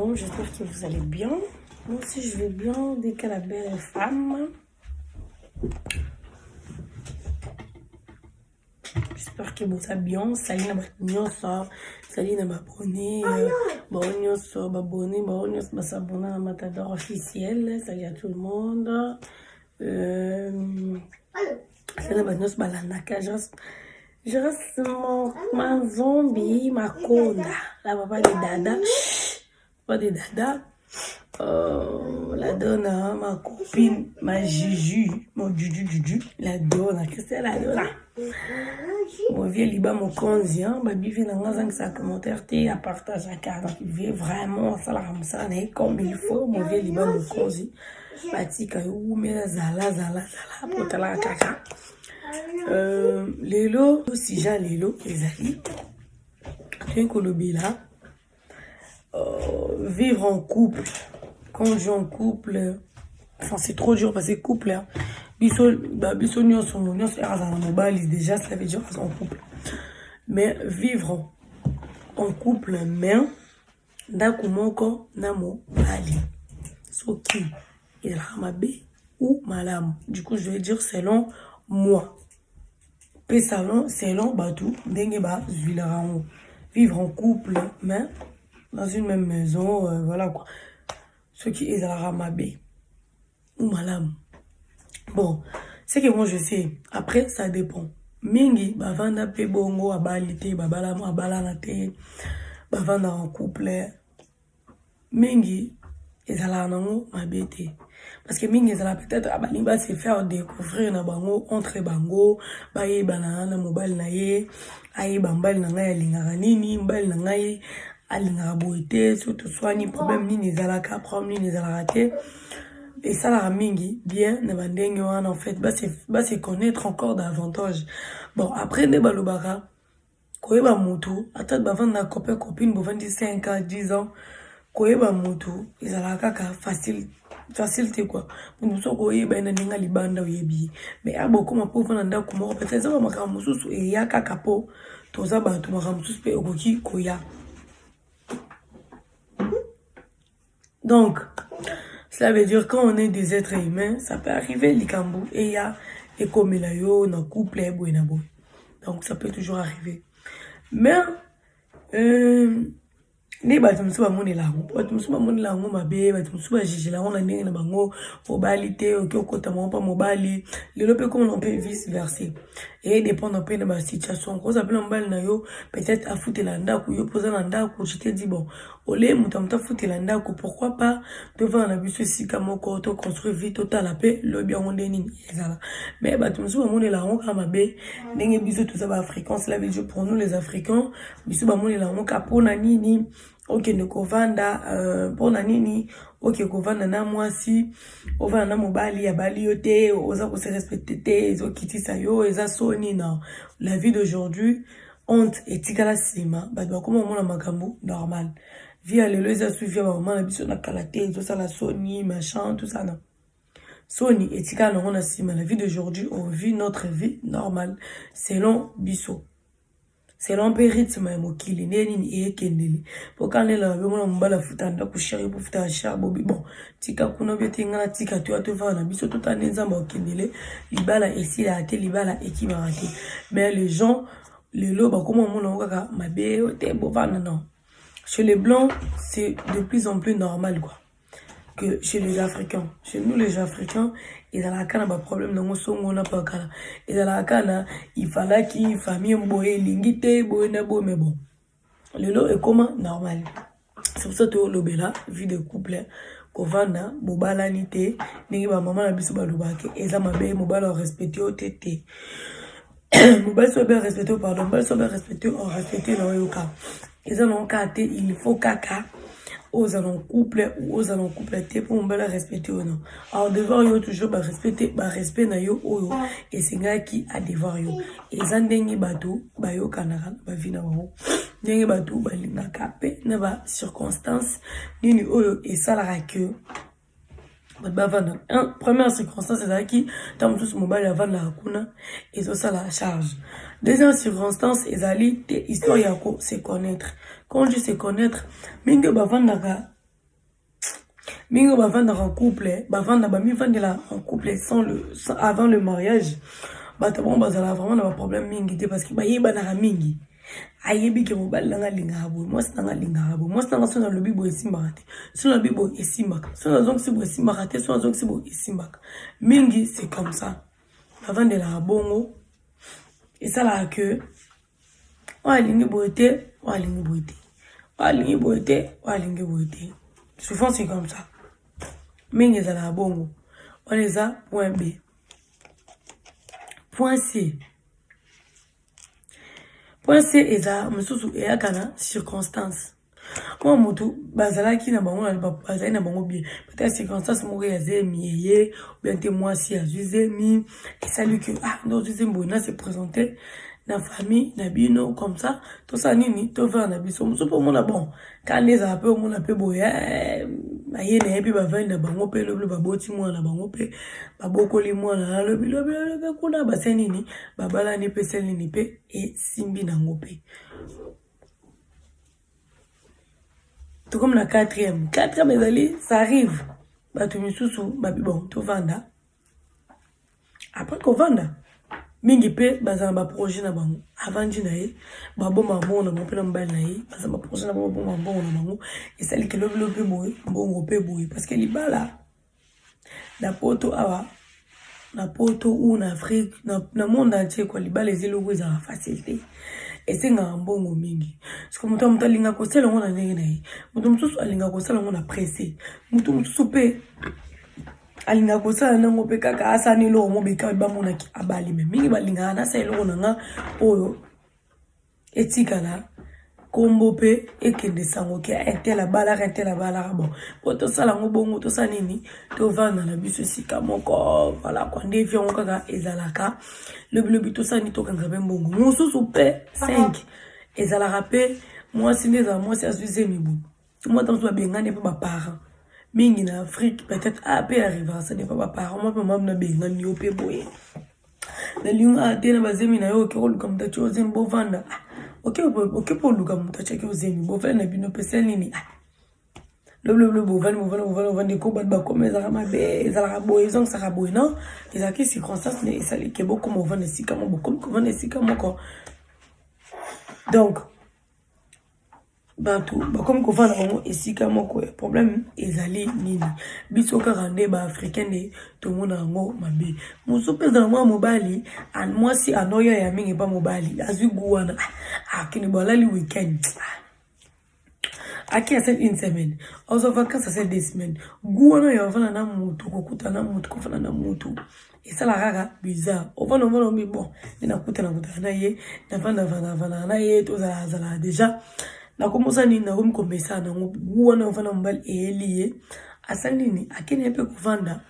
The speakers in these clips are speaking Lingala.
monde, j'espère que vous allez bien. Moi aussi je vais bien, dès que la belle femme. J'espère que vous allez bien. Salut na nyonso, salut na abonné, bon nyonso, abonné, bon nyonso, s'abonner à Matador officiel. Salut à tout le monde. Salut na nyonso balandaka, je reste ma zombie, ma conda. La papa de Dada. Pas de Dada. La donna, ma copine, ma Juju, mon Juju, la donna. Qu'est-ce que c'est la donna? Mon vieux liba, mon conscient, ma bifi n'a pas un commentaire, à partager à carte. Donc, il veut vraiment ça la ramsa, comme il faut. Mon vieux liba, mon conscient, batika, ou mais la zala, pour te la caca. Lelo, si j'ai lelo, les amis, tu es là. Vivre en couple, quand je dis en couple, enfin c'est trop dur parce que couple, hein, biso nyonso na mobile déjà, ça veut dire en couple. Mais vivre en couple, mais ndako moko na mobali, soki il a mabe ou malamu. Du coup, je vais dire selon moi. Pe selon batou, ndenge ba zuilarango. Vivre en couple, mais dans une même maison, voilà quoi. Ce qui est à la ramabé ou malam. Bon, c'est que moi je sais. Après, ça dépend. Mingi, bavanda pe bongo, abalite, babalamo, abalanate, bavanda en couple. Mingi, et à la nango, mabete. Parce que mingi, ça peut-être, abali va se faire découvrir na bango, entre bango, baye banana, mobile na ye, aye bambal na ngaye, lingaranini, mbal na ngaye, alingara boité, surtout soigner problème ni nezalaka, problème ni nezalaka. Et ça la mingi, bien, ne bandenge en fait, bah se connaître encore davantage. Bon, après, ne balobara, koyeba moto, attends, bah vendre copain, copine, bah vendre 5 ans, 10 ans, koyeba moto, ezalaka ka facilité quoi. Pour nous, koyeba na ninga libanda oyebi. Mais abo comme pour vendre nda kumoko, peut-être ça va maka mususu et yaka kapo, toza ba to maka mususu pe okoki koya. Donc, cela veut dire quand on est des êtres humains, ça peut arriver likambu et il y a et comme il y a un couple et boy. Donc ça peut toujours arriver. Mais ne batumsu ba moni lango, batumsu ba moni lango mabe, batumsu ba jiji lango na ndenge na bango, mobalité, okota mo pa mobali, lelo pe comme on peut vice versa. Et dépend un peu de ma situation. Quand ça peut mobile na yo, peut-être à foutre la ndako, yo poser la ndako, je te dis bon, olé mutamta foutre la ndako, pourquoi pas devant la bus si comme auto construire vite total la paix, le bien on déni ezala. Mais batumsu ba moni lango ka mabe, ndenge biso tout ça ba africain, cela veut dire pour nous les africains, biso ba moni lango ka pona nini. Ok, ne kovanda, pour nini, ok, kovanda na mwasi, ovanda na mobali, ya bali yote, oza ko se respecter, ezo kitisa yo, eza soni na. La vie d'aujourd'hui, honte, etika la sima, badwa comme on a makambu, normal. Via le eza suivi, maman, la biso na kalate, tout ça la soni, machin, tout ça, non. Soni, etika na on a sima, la vie d'aujourd'hui, on vit notre vie normale, selon biso. C'est l'empérisme même au qu'il est né et kendeli. Pour quand elle a vu mon mbala futanda kushari pour futa char bobi bon. Tika kuna betinga tika tu atu va na biso tout en nzamba au kendeli. Libala ici la té libala ekibarate. Mais les gens les lobes comme mon onga mabe te bovana non. Chez les blancs, c'est de plus en plus normal quoi. Que chez les Africains. Chez nous, les Africains, ils ont un problème dans le n'a pas cas. Ils ont il fallait qu'il famille boye lingite boye na boye mais bon. Le lot est comment normal. C'est pour ça que le bela vie de couple kovana bobala nité ningi ba maman na biso ba lobake eza mabe mobala respecter au tété. Mobile soit bien respecté pardon, mobile soit bien respecté on respecter dans le cas. Ils ont cas il faut caca. Aux allons couple ou aux allons compléter pour me respecter ou non. Alors devant yo toujours ba respecter ba respect na yo oyo et c'est gars qui a devoir yo. Et zandengi bateau ba yo kanara ba vina ba. Dengi bateau ba linga kapé na ba circonstance nini oyo et ça la que ba vendre. Première circonstance c'est qui tant tous mobile avant la kuna et ça la charge. Deuxième circonstance ezali te histoire yako se connaître. Quand je sais connaître, mingi bavandaka mingi bavanda en couple bavanda bamivandela en couple avant le mariage bato bango bazala vraiment na baproblème mingi te parce que bayebanaka mingi ayebi ke mobali nanga lingaka boye mwasi nanga lingaka boye mwasi nanga so nalobi boye esimbaka te so nalobi boye esimbaka so nazongisi boye esimbaka te so nazongisi boye esimbaka mingi c'est comme ça bavandelaka bongo esalaka ke oyo alingi boye te oyo alingi boye te oyo alingi boye te oyo alingi boye te souvent c'est comme ça mingi ezalaka bongo wana eza point B. Point C. Point C eza mosusu eyakana circonstance. Moi moto bazalaki na bango na bazali na bango bien. Peut-être circonstance moko ya zemi yeye ou bien te moi si azuzemi et salut que non zuzembo na se présenter na famille na bino comme ça tout ça nini to va na biso mosusu pour mona bon quand les a peu mona pe boya aye na epi ba vendre bango pe le baboti mwana bango pe babokoli mwana lobi kuna baseni ni babala ni pe seli ni pe et simbi na ngope tout comme la quatrième ezali ça arrive bato misusu babi bon to vanda après ko vanda mingi pe bazana ba projet na bango avandi na ye baboma mbongo na pe na mbali na ye bazana ba projet na bango mbongo na bango esali ke lobi boye mbongo pe boye parce que libala na poto awa na poto ou na Afrique na monde entier quoi libala ezelo za facilité esenga mbongo mingi parce que mutu alinga kosala ngo na ndenge na ye mutu mususu alinga kosala ngo na pressé mutu mususu pe alinga kosala nango pe kaka asani lo mo beka bamona ki abali me mingi balinga na sa eloko nanga oyo etikala kombo pe ekende sango ke entela bala bon poto sala ngo bongo to sanini to vana na biso sika moko voilà kwa ndevi ngo kaka ezalaka le to sani to kanga mbongo mosusu pe 5 ezalaka pe moi sineza moi c'est asuzé mibu moi dans so bengane pe ba parents mingi na Afrique peut-être après arriver ça n'est pas parents moi maman na bengane yo pe boye na liunga tena bazemi na yo ke rolu comme ta chose mbo vanda ok pour luka muta cheke uzemi bo fela na bino pesa nini le bo vanda ko ba komeza kama be ezala boye zong sa boye non ezaki circonstance ne esali ke beaucoup mo vanda sika mo beaucoup ko vanda sika moko donc bato comme ko vanda bango esika moko problème ezali nini biso kaka nde ba africain ne to mona ngo mabe muso pesa na mobali and moi si anoya ya mingi ba mobali aziguana akini bolali weekend aki asa une semaine ozo vacances asa 2 semaines guana ya vana na mutu kokuta na mutu kofana na mutu esala rara bizarre ovana mi bon ninakuta na ye na vana na ye to za déjà na komosa nini na komkomesa na guana ovana mbali eliye asa nini akini pe kuvanda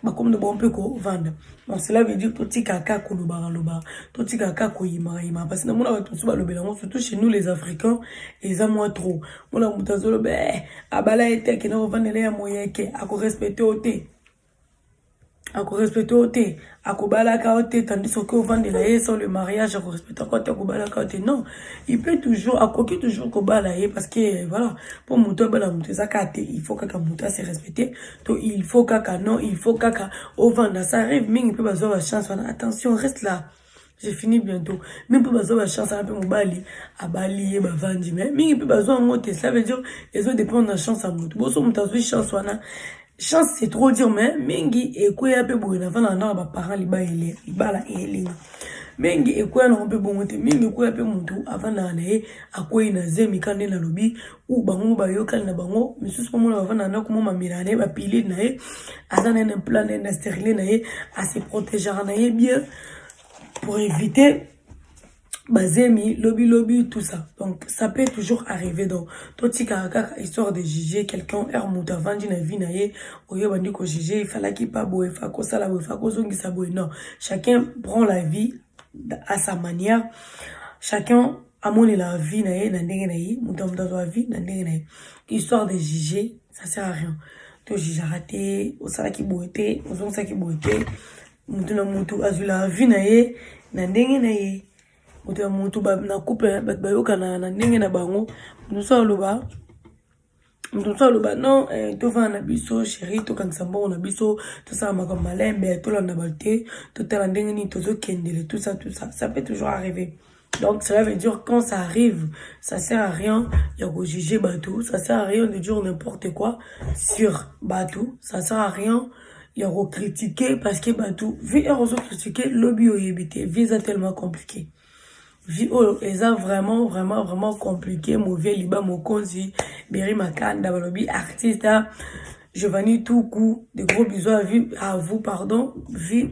bakomde bon pe ko vanda donc cela veut dire toti kaka ko loba toti kaka ko yima parce que na mona bato ba lobela ngo surtout chez nous les africains les a moins trop mona mutazolo be abala ete ke na vanda ya moyeke ako respecter ote akobala ka ote tandis que au vendre la sans le mariage ako respecter ko te akobala ka ote non il peut toujours akoki toujours kobala parce que voilà pour muto bala muto zakate il faut kaka muto se respecter to il faut kaka non il faut kaka au vendre ça arrive mingi peut bazo la chance attention reste là j'ai fini bientôt même peut bazo la chance un peu mobali abali ba vandi mais mingi peut bazo ngote ça veut dire ils ont dépendre de la chance à muto boso mutazo chance wana chance c'est trop dire mais mingi ekoya pe boye na vana na ba parents libala ele mingi ekoya na pe bongote mingi ekoya pe muntu avana na ye akoyi na zemi kande na lobi ou bango ba yokal na bango misusu mona vana na ko mama mirane ba pili na ye azana na plan na stérile na ye à se protéger na ye bien pour éviter bazemi lobby tout ça donc ça peut toujours arriver donc toti kaka histoire de juger quelqu'un muta vandi na vie na ye oyo bandi ko juger il fallait qu'il pas boye fa ko sala boye fa ko zongi sa boye non chacun prend la vie à sa manière chacun amoni la vie na ye na ndenge na ye muta la vie na ndenge na ye histoire de juger ça sert à rien to juger raté o sala ki boete o zongi sa ki boete mutu na mutu azula vie na ye na ndenge na ye mutu ba na couple ba yoka na ndenge na bango nous so loba tout ça, le non, tu vas en abisso, chérie, tu quand ça bon, en abisso, tout ça, ma comme malin, ben, tout l'en abalté, tout est en dengue, tout ça, kendele, tout ça, ça peut toujours arriver. Donc, cela veut dire, quand ça arrive, ça sert à rien, il y a juger Batou, ça sert à rien de dire n'importe quoi sur Batou, ça sert à rien, il y a critiquer parce que Batou, vu et critiquer, lobby au évité, visa tellement compliqué. Vie oh, eza vraiment compliqué, mauvais liba mokonzi, Beri Makanda, balobi artiste, Giovanni Toukou, de gros bisous à vous, pardon, vie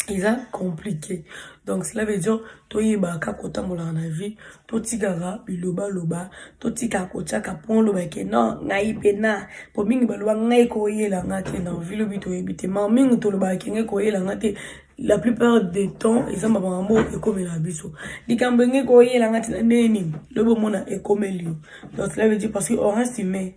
eza compliqué. Donc cela veut dire to yeba ka kota mola na vie, to tigara biloba loba, to tika kocha ka pon loba ke non ngai pena, po mingi baloba ngai ko yela ngate na vie lobi to yebite, ma mingi to loba ke ngai ko yela ngate. La plupart des temps, ils ont un mot et comme la biso. Les Cambodgiens, quand ils ont un nez, le bon mot est comme lui. Donc, cela veut dire parce qu'on reste humain.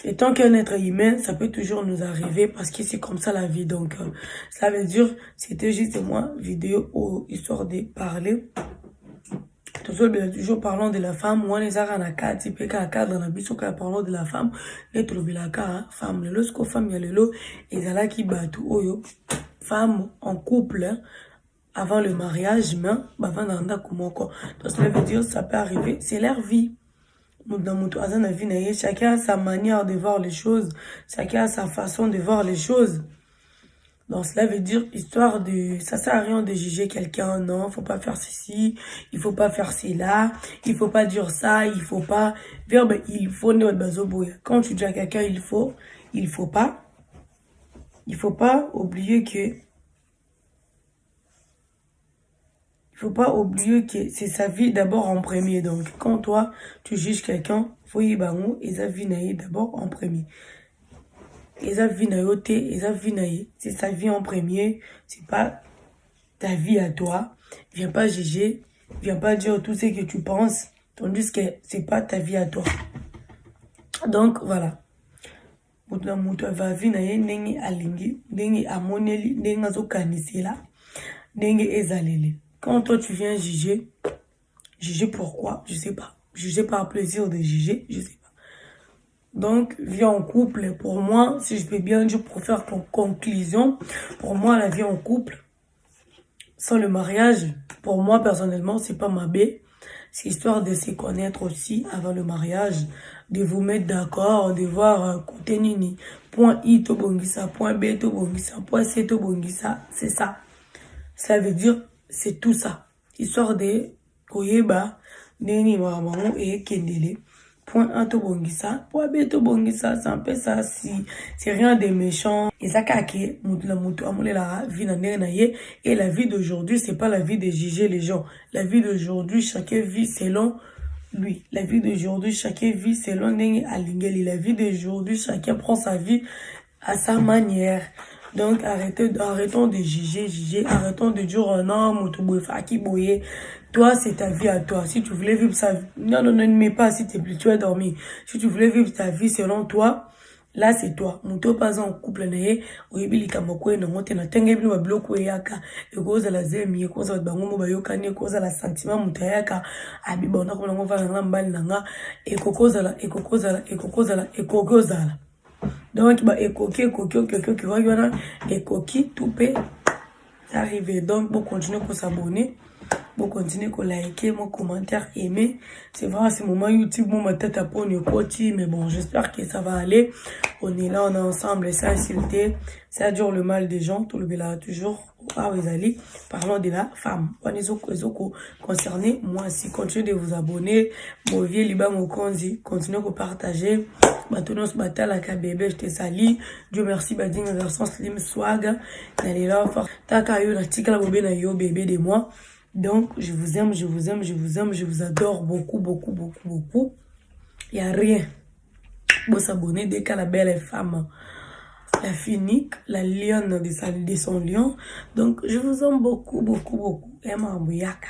Et tant qu'un être humain, ça peut toujours nous arriver parce que c'est comme ça la vie. Donc, ça veut dire, c'était juste moi, vidéo, histoire de parler. Toujours parlant de la femme, moi, les arts en a quatre, type dans la biso, quand parlons de la femme, les trouver la femme, le lorsqu'aux femmes, il y a le lot, et là qui battent, oyo. Femmes en couple hein, avant le mariage, mais avant d'en donc ça veut dire ça peut arriver, c'est leur vie. Chacun a sa manière de voir les choses, chacun a sa façon de voir les choses. Donc cela veut dire histoire de ça sert à rien de juger quelqu'un, non, faut pas faire ceci, il faut pas faire cela, il faut pas dire ça, il faut pas verbe il faut ne quand tu dis à quelqu'un il faut pas. Il faut pas oublier que c'est sa vie d'abord en premier. Donc, quand toi, tu juges quelqu'un, faut y bango, et sa vie naïe d'abord en premier. Et sa vie naïe, c'est sa vie en premier, c'est pas ta vie à toi. Viens pas juger, viens pas dire tout ce que tu penses, tandis que c'est pas ta vie à toi. Donc, voilà. Mutu va vie na ye ndenge alingi, ndenge amoneli, ndenge azokanisela, ndenge ezalele. Quand toi tu viens juger pourquoi, je sais pas. Juger par plaisir de juger, je sais pas. Donc, vie en couple, pour moi, si je peux bien dire pour faire conclusion, pour moi la vie en couple, sans le mariage, pour moi personnellement, c'est pas ma baie. C'est histoire de se connaître aussi avant le mariage, de vous mettre d'accord, de voir côté nini, point I to bongisa, point B to bongisa, point C to bongisa, c'est ça. Ça veut dire, c'est tout ça. Histoire de koyeba, nini maman et kendele. Point A to bongisa, point B to bongisa, c'est un peu ça, si c'est rien de méchant. Et ça kake, la vie et la vie d'aujourd'hui, c'est pas la vie de juger les gens. La vie d'aujourd'hui, chacun vit selon lui. La vie d'aujourd'hui, chacun vit selon Alingeli. La vie d'aujourd'hui, chacun prend sa vie à sa manière. Donc, arrêtons de juger, arrêtons de dire un homme, toi, c'est ta vie à toi. Si tu voulais vivre sa vie, non, ne mets pas, s'il te plaît, tu as dormi. Si tu voulais vivre ta vie selon toi, là, c'est toi. Muto pas en couple, naye, oyebi likamoko na ngote na tenge bino babloko yaka, ekoza la zemi, ekoza bango mo bayokani, ekoza la sentiment mutayaka, abiba na ko ngo va na mbali nanga, ekokoza la. Donc ba ekoki qui va yona, ekoki tout peut arriver. Donc bon continuer pour s'abonner. Bon, continuez à liker, mon commentaire, aimer. C'est vrai, à ce moment, YouTube, mon ma tête à pont, mais bon, j'espère que ça va aller. On est là, on est ensemble, c'est insulté. Ça dure le mal des gens, tout le là toujours. Ah, vous allez, parlons de la femme. Concerné, moi aussi, continuez de vous abonner. Mon vieux liba, mon konzi, continuez à partager. Maintenant, ce matin, la bébé, je te salue. Dieu merci, bading, version slim swag. N'allez là, fort. Takayo, la tika, la bébé, na yo, bébé de moi. Donc, je vous aime, je vous adore beaucoup. Il n'y a rien. Bon, s'abonner dès qu'à la belle femme, la finique, la lionne de son lion. Donc, je vous aime beaucoup. Emma Mbuyaka.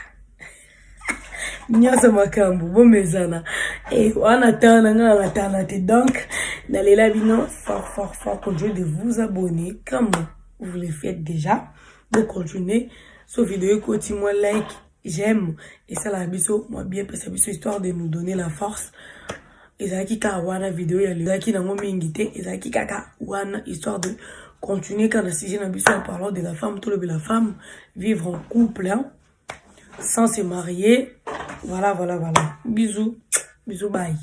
Nyasa makambu, bon mezana. Et on attend. Donc, n'allez là, bino, fort, continuez de vous abonner comme vous le faites déjà. Donc, continuez. Cette vidéo, continuez, like, j'aime. Et ça, la biso, moi bien, parce que histoire de nous donner la force. ezalaki kaka wana vidéo ya ezalaki nango mingi te ezalaki kaka wana histoire de continuer quand le sujet na biso en parlant de la femme tout le la femme vivre en couple hein, sans se marier voilà bisous bye.